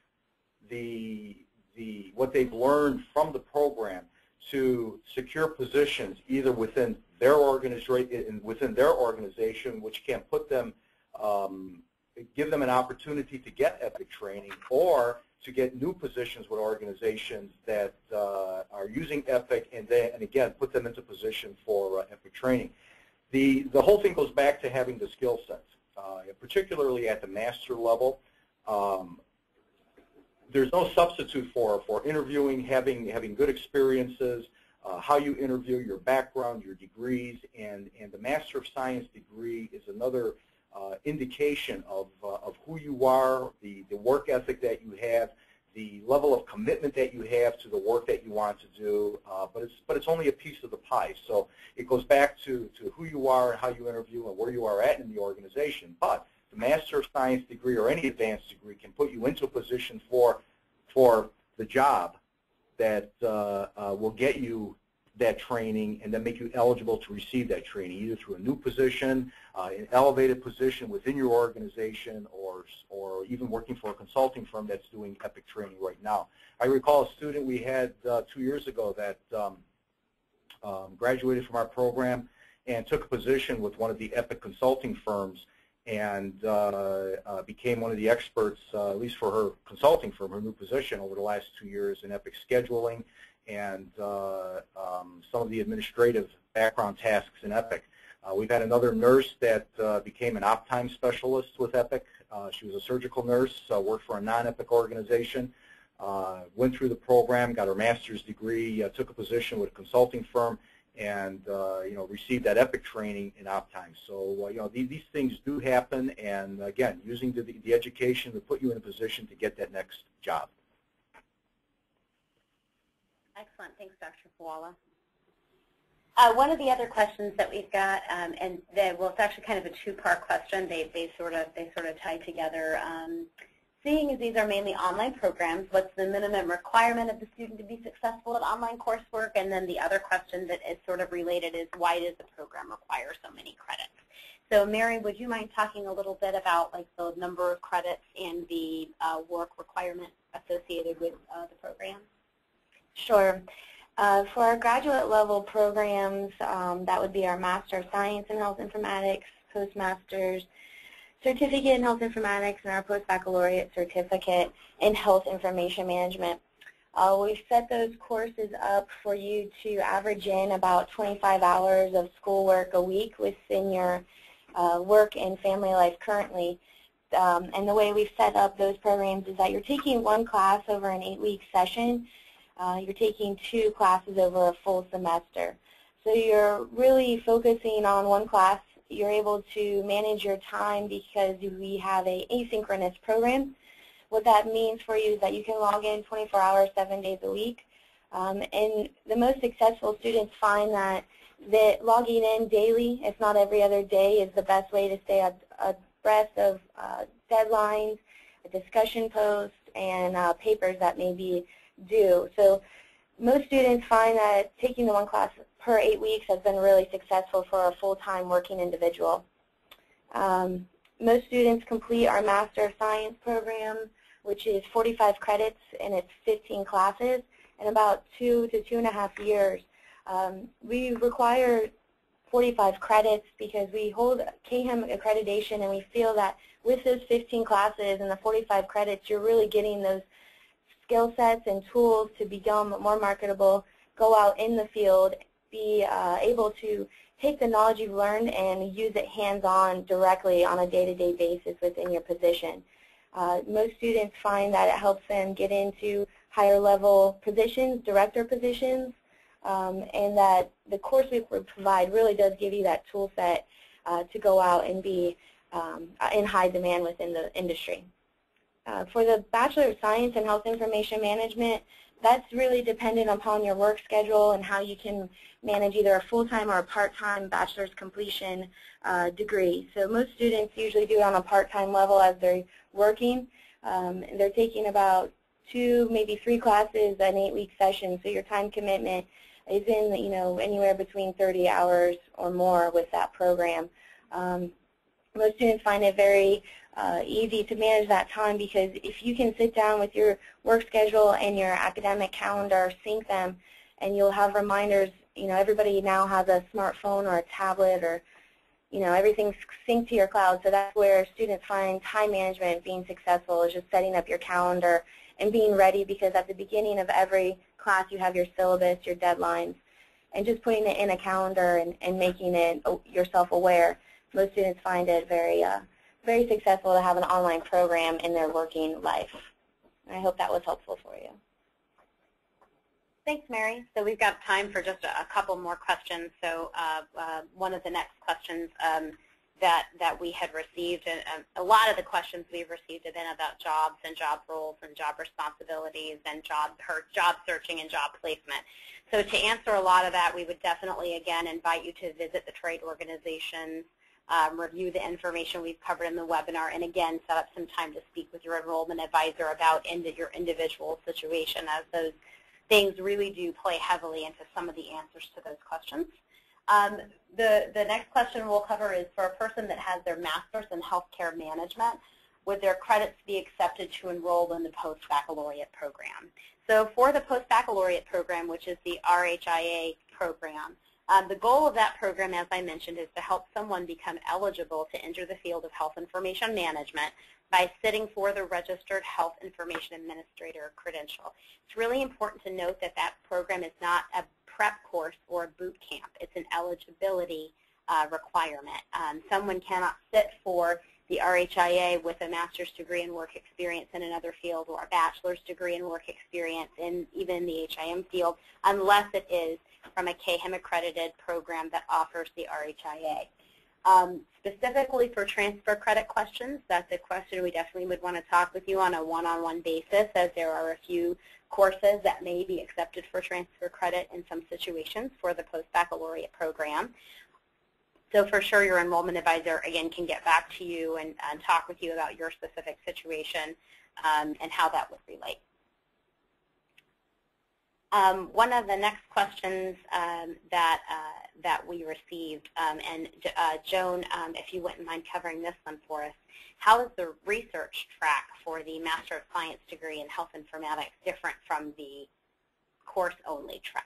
what they've learned from the program to secure positions either within their organization, which can put them, give them an opportunity to get EPIC training, or to get new positions with organizations that are using EPIC, and again put them into position for EPIC training. The whole thing goes back to having the skill sets, particularly at the master level. There's no substitute for interviewing, having good experiences, how you interview, your background, your degrees, and the Master of Science degree is another indication of who you are, the work ethic that you have, the level of commitment that you have to the work that you want to do, but it's only a piece of the pie. So it goes back to who you are and how you interview and where you are at in the organization. But the Master of Science degree or any advanced degree can put you into a position for the job that will get you that training and then make you eligible to receive that training, either through a new position, an elevated position within your organization, or even working for a consulting firm that's doing EPIC training right now. I recall a student we had 2 years ago that graduated from our program and took a position with one of the EPIC consulting firms, and became one of the experts, at least for her consulting firm, her new position over the last 2 years in EPIC scheduling and some of the administrative background tasks in EPIC. We've had another nurse that became an op-time specialist with EPIC. She was a surgical nurse, worked for a non-EPIC organization, went through the program, got her master's degree, took a position with a consulting firm, and received that EPIC training in op-time. So these things do happen, and again, using the education to put you in a position to get that next job. Excellent. Thanks, Dr. Koala. One of the other questions that we've got, well, it's actually kind of a two-part question. They sort of tie together. Seeing as these are mainly online programs, what's the minimum requirement of the student to be successful at online coursework? And then the other question that is sort of related is, why does the program require so many credits? So Mary, would you mind talking a little bit about the number of credits and the work requirement associated with the program? Sure. For our graduate level programs, that would be our Master of Science in Health Informatics, Postmasters, Certificate in Health Informatics, and our Post-Baccalaureate Certificate in Health Information Management. We've set those courses up for you to average in about 25 hours of schoolwork a week within your work and family life currently. And the way we've set up those programs is that you're taking one class over an 8-week session. You're taking 2 classes over a full semester. So you're really focusing on one class. You're able to manage your time because we have an asynchronous program. What that means for you is that you can log in 24 hours, 7 days a week. And the most successful students find that logging in daily, if not every other day, is the best way to stay abreast of deadlines, discussion posts, and papers that may be due. So most students find that taking the one class per 8 weeks has been really successful for a full-time working individual. Most students complete our Master of Science program, which is 45 credits, and it's 15 classes, in about 2 to 2.5 years. We require 45 credits because we hold KHIM accreditation, and we feel that with those 15 classes and the 45 credits, you're really getting those skill sets and tools to become more marketable, go out in the field, be able to take the knowledge you've learned and use it hands-on directly on a day-to-day basis within your position. Most students find that it helps them get into higher level positions, director positions, and that the course we provide really does give you that tool set to go out and be in high demand within the industry. For the Bachelor of Science in Health Information Management, that's really dependent upon your work schedule and how you can manage either a full-time or a part-time bachelor's completion degree. So most students usually do it on a part-time level as they're working. They're taking about 2, maybe 3 classes an 8-week session, so your time commitment is in, anywhere between 30 hours or more with that program. Most students find it very easy to manage that time, because if you can sit down with your work schedule and your academic calendar, sync them, and you'll have reminders. Everybody now has a smartphone or a tablet, or everything's synced to your cloud. So that's where students find time management being successful, is just setting up your calendar and being ready, because at the beginning of every class you have your syllabus, your deadlines, and just putting it in a calendar and making it yourself aware. Most students find it very very successful to have an online program in their working life. And I hope that was helpful for you. Thanks, Mary. So we've got time for just a couple more questions. So one of the next questions that we had received, and a lot of the questions we've received have been about jobs and job roles and job responsibilities and job searching and job placement. So to answer a lot of that, we would definitely, again, invite you to visit the trade organizations, review the information we've covered in the webinar, and again, set up some time to speak with your enrollment advisor about your individual situation, as those things really do play heavily into some of the answers to those questions. The next question we'll cover is for a person that has their master's in healthcare management, would their credits be accepted to enroll in the post-baccalaureate program? So for the post-baccalaureate program, which is the RHIA program, the goal of that program, as I mentioned, is to help someone become eligible to enter the field of health information management by sitting for the Registered Health Information Administrator credential. It's really important to note that that program is not a prep course or a boot camp. It's an eligibility requirement. Someone cannot sit for the RHIA with a master's degree and work experience in another field, or a bachelor's degree and work experience in even the HIM field, unless it is from a KHIM accredited program that offers the RHIA. Specifically for transfer credit questions, that's a question we definitely would want to talk with you on a one-on-one basis, as there are a few courses that may be accepted for transfer credit in some situations for the post-baccalaureate program. So for sure, your enrollment advisor, again, can get back to you and talk with you about your specific situation and how that would relate. One of the next questions that we received, and Joan, if you wouldn't mind covering this one for us, how is the research track for the Master of Science degree in Health Informatics different from the course-only track?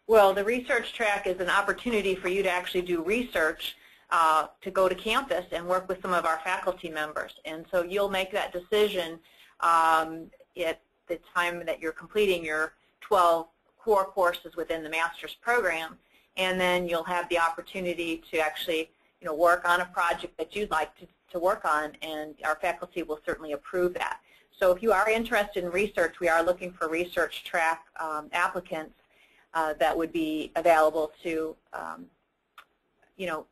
Well, the research track is an opportunity for you to actually do research, to go to campus and work with some of our faculty members. And so you'll make that decision at the time that you're completing your 12 core courses within the master's program, and then you'll have the opportunity to actually work on a project that you'd like to work on, and our faculty will certainly approve that. So if you are interested in research, we are looking for research track applicants that would be available to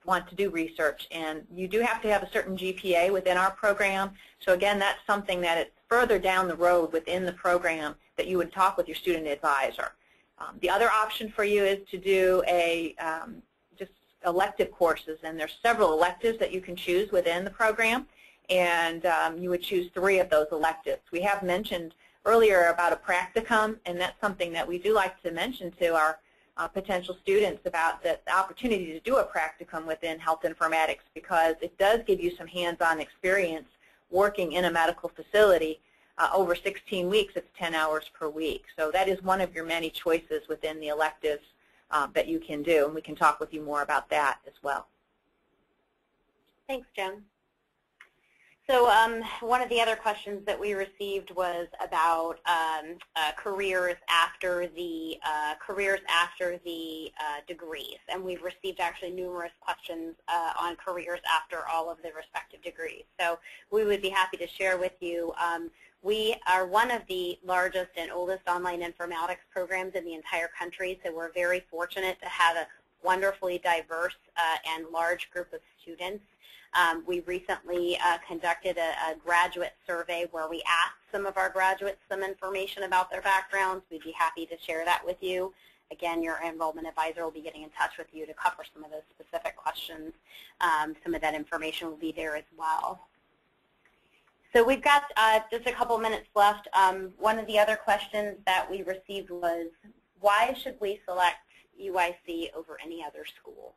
want to do research. And you do have to have a certain GPA within our program. So again, that's something that it's further down the road within the program that you would talk with your student advisor. The other option for you is to do just elective courses, and there's several electives that you can choose within the program, and you would choose 3 of those electives. We have mentioned earlier about a practicum, and that's something that we do like to mention to our potential students about the opportunity to do a practicum within health informatics, because it does give you some hands-on experience working in a medical facility. Over 16 weeks, it's 10 hours per week. So that is one of your many choices within the electives that you can do, and we can talk with you more about that as well. Thanks, Joan. So one of the other questions that we received was about careers after the degrees, and we've received actually numerous questions on careers after all of the respective degrees. So we would be happy to share with you. We are one of the largest and oldest online informatics programs in the entire country, so we're very fortunate to have a wonderfully diverse and large group of students. We recently conducted a graduate survey where we asked some of our graduates some information about their backgrounds. We'd be happy to share that with you. Again, your enrollment advisor will be getting in touch with you to cover some of those specific questions. Some of that information will be there as well. So we've got just a couple minutes left. One of the other questions that we received was, why should we select UIC over any other school?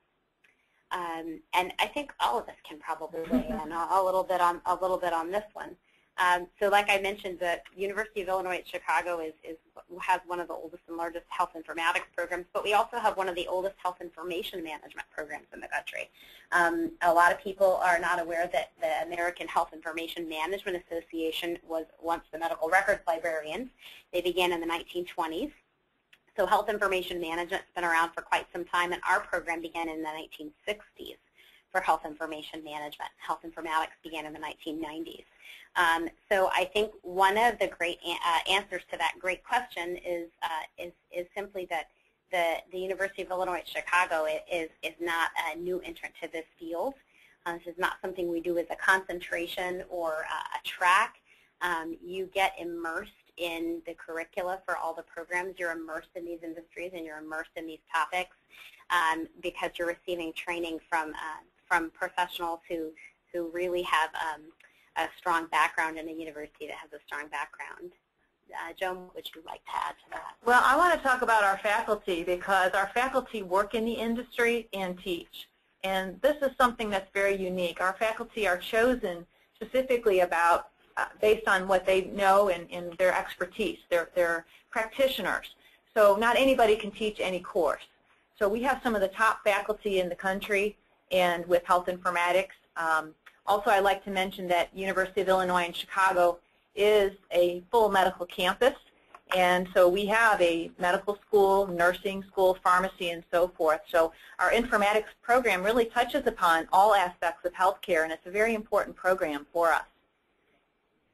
And I think all of us can probably weigh in a little bit on this one. So like I mentioned, the University of Illinois at Chicago has one of the oldest and largest health informatics programs, but we also have one of the oldest health information management programs in the country. A lot of people are not aware that the American Health Information Management Association was once the medical records librarians. They began in the 1920s. So health information management's been around for quite some time, and our program began in the 1960s for health information management. Health informatics began in the 1990s. So I think one of the great answers to that great question is simply that the University of Illinois at Chicago is not a new entrant to this field. This is not something we do as a concentration or a track. You get immersed in the curricula for all the programs. You're immersed in these industries and you're immersed in these topics because you're receiving training from professionals who really have a strong background in a university that has a strong background. Joan, what would you like to add to that? Well, I want to talk about our faculty because our faculty work in the industry and teach. And this is something that's very unique. Our faculty are chosen specifically about based on what they know and their expertise. They're practitioners. So not anybody can teach any course. So we have some of the top faculty in the country and with health informatics. Also, I'd like to mention that University of Illinois in Chicago is a full medical campus. And so we have a medical school, nursing school, pharmacy, and so forth. So our informatics program really touches upon all aspects of healthcare, and it's a very important program for us.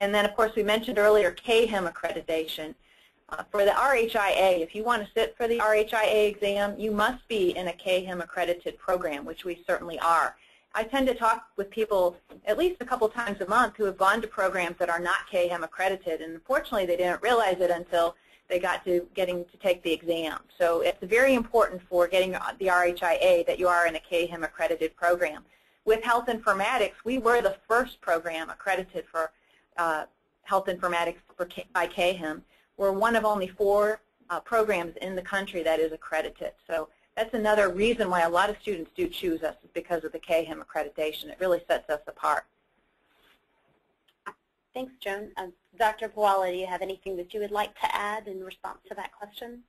And then, of course, we mentioned earlier CAHIM accreditation. For the RHIA, if you want to sit for the RHIA exam, you must be in a CAHIM accredited program, which we certainly are. I tend to talk with people at least a couple times a month who have gone to programs that are not CAHIM accredited, and unfortunately they didn't realize it until they got to getting to take the exam. So it's very important for getting the RHIA that you are in a CAHIM accredited program. With health informatics, we were the first program accredited for health informatics by CAHIM. We're one of only 4 programs in the country that is accredited. So that's another reason why a lot of students do choose us, is because of the CAHIM accreditation. It really sets us apart. Thanks, Joan. Dr. Pawala, do you have anything that you would like to add in response to that question?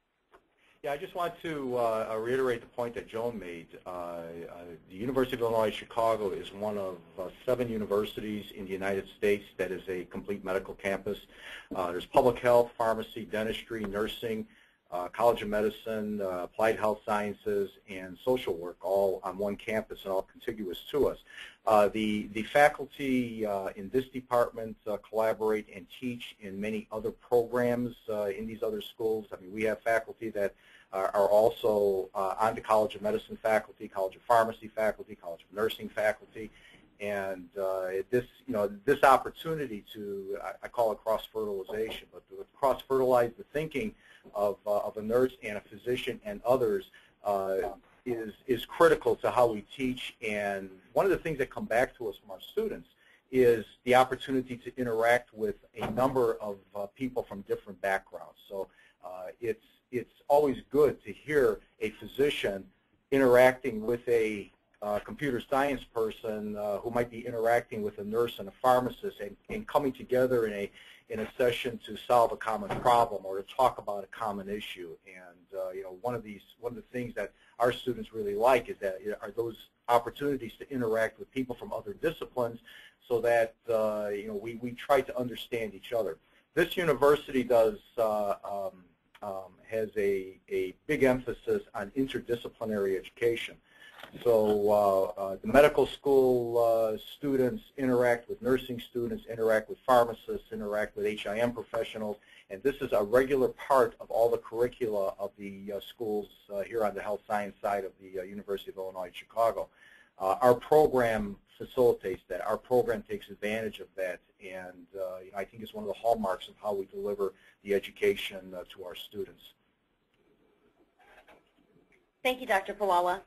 Yeah, I just want to reiterate the point that Joan made. The University of Illinois Chicago is one of 7 universities in the United States that is a complete medical campus. There's public health, pharmacy, dentistry, nursing, College of Medicine, Applied Health Sciences, and social work, all on one campus and all contiguous to us. The faculty in this department collaborate and teach in many other programs in these other schools. I mean, we have faculty that are also on the College of Medicine faculty, College of Pharmacy faculty, College of Nursing faculty, and this opportunity to, I call it cross-fertilization, but to cross-fertilize the thinking of a nurse and a physician and others is critical to how we teach. And one of the things that come back to us from our students is the opportunity to interact with a number of people from different backgrounds. So it's always good to hear a physician interacting with a computer science person who might be interacting with a nurse and a pharmacist and coming together in a session to solve a common problem or to talk about a common issue. And one of the things that our students really like is that are those opportunities to interact with people from other disciplines, so that we try to understand each other. This university does has a big emphasis on interdisciplinary education. So the medical school students interact with nursing students, interact with pharmacists, interact with HIM professionals, and this is a regular part of all the curricula of the schools here on the health science side of the University of Illinois at Chicago. Our program facilitates that. Our program takes advantage of that, and I think it's one of the hallmarks of how we deliver the education to our students. Thank you, Dr. Pawala.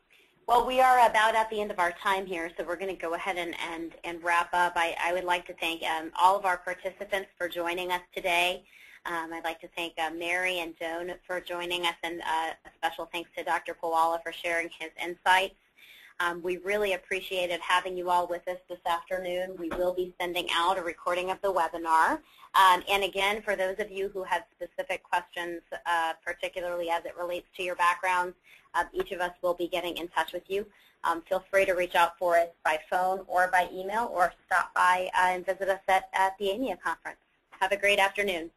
Well, we are about at the end of our time here, so we're going to go ahead and wrap up. I would like to thank all of our participants for joining us today. I'd like to thank Mary and Joan for joining us, and a special thanks to Dr. Pawala for sharing his insights. We really appreciated having you all with us this afternoon. We will be sending out a recording of the webinar. And again, for those of you who have specific questions, particularly as it relates to your backgrounds, each of us will be getting in touch with you. Feel free to reach out for us by phone or by email, or stop by and visit us at the AMIA conference. Have a great afternoon.